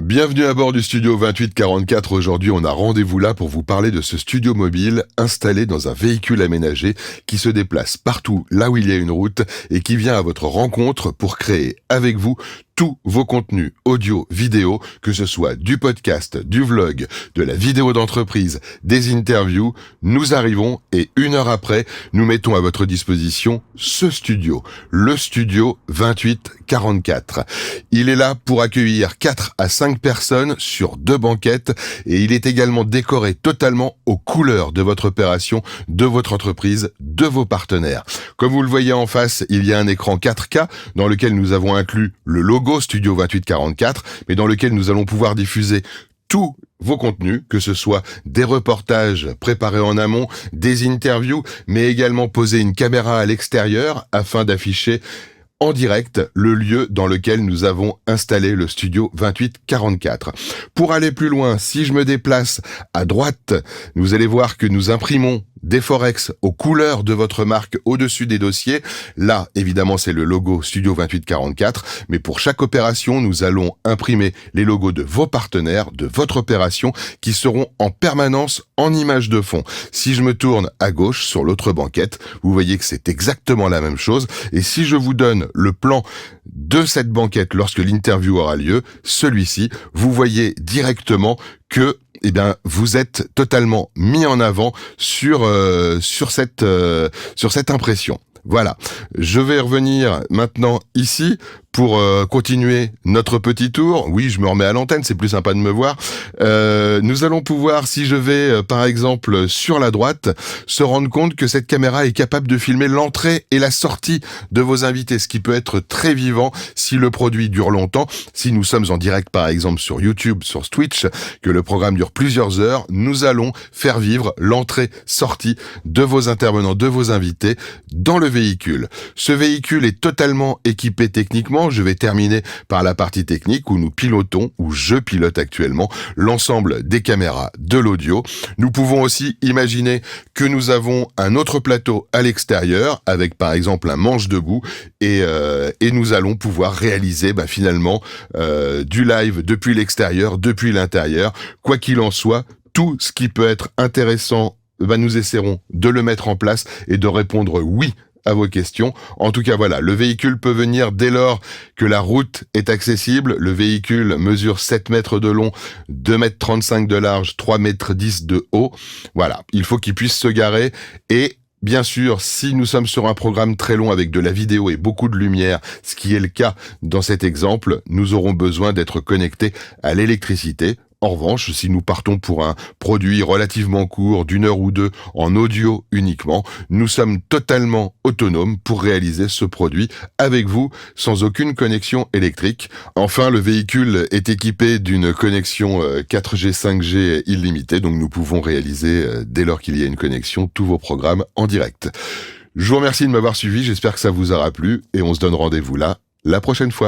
Bienvenue à bord du studio 2844. Aujourd'hui, on a rendez-vous là pour vous parler de ce studio mobile installé dans un véhicule aménagé qui se déplace partout là où il y a une route et qui vient à votre rencontre pour créer avec vous tous vos contenus audio, vidéo, que ce soit du podcast, du vlog, de la vidéo d'entreprise, des interviews. Nous arrivons et 1 heure après, nous mettons à votre disposition ce studio, le studio 2844. Il est là pour accueillir 4 à 5 personnes sur 2 banquettes et il est également décoré totalement aux couleurs de votre opération, de votre entreprise, de vos partenaires. Comme vous le voyez en face, il y a un écran 4K dans lequel nous avons inclus le logo Studio 2844, mais dans lequel nous allons pouvoir diffuser tous vos contenus, que ce soit des reportages préparés en amont, des interviews, mais également poser une caméra à l'extérieur afin d'afficher en direct le lieu dans lequel nous avons installé le studio 2844. Pour aller plus loin, si je me déplace à droite, vous allez voir que nous imprimons des forex aux couleurs de votre marque au-dessus des dossiers. Là, évidemment, c'est le logo Studio 2844, mais pour chaque opération, nous allons imprimer les logos de vos partenaires, de votre opération, qui seront en permanence en image de fond. Si je me tourne à gauche, sur l'autre banquette, vous voyez que c'est exactement la même chose. Et si je vous donne le plan de cette banquette lorsque l'interview aura lieu, celui-ci, vous voyez directement que vous êtes totalement mis en avant sur cette impression. Voilà. Je vais revenir maintenant ici pour continuer notre petit tour. Oui, je me remets à l'antenne, c'est plus sympa de me voir. Nous allons pouvoir, si je vais par exemple sur la droite, se rendre compte que cette caméra est capable de filmer l'entrée et la sortie de vos invités, ce qui peut être très vivant si le produit dure longtemps. Si nous sommes en direct par exemple sur YouTube, sur Twitch, que le programme dure plusieurs heures, nous allons faire vivre l'entrée-sortie de vos intervenants, de vos invités dans le véhicule. Ce véhicule est totalement équipé techniquement. Je vais terminer par la partie technique où nous pilotons, où je pilote actuellement, l'ensemble des caméras, de l'audio. Nous pouvons aussi imaginer que nous avons un autre plateau à l'extérieur avec par exemple un manche debout et nous allons pouvoir réaliser finalement du live depuis l'extérieur, depuis l'intérieur. Quoi qu'il en soit, tout ce qui peut être intéressant, nous essaierons de le mettre en place et de répondre oui à vos questions. En tout cas, voilà, le véhicule peut venir dès lors que la route est accessible. Le véhicule mesure 7 mètres de long, 2 mètres 35 de large, 3 mètres 10 de haut. Voilà, il faut qu'il puisse se garer et bien sûr, si nous sommes sur un programme très long avec de la vidéo et beaucoup de lumière, ce qui est le cas dans cet exemple, nous aurons besoin d'être connectés à l'électricité. En revanche, si nous partons pour un produit relativement court, d'1 heure ou 2, en audio uniquement, nous sommes totalement autonomes pour réaliser ce produit avec vous, sans aucune connexion électrique. Enfin, le véhicule est équipé d'une connexion 4G, 5G illimitée, donc nous pouvons réaliser, dès lors qu'il y a une connexion, tous vos programmes en direct. Je vous remercie de m'avoir suivi, j'espère que ça vous aura plu, et on se donne rendez-vous là, la prochaine fois.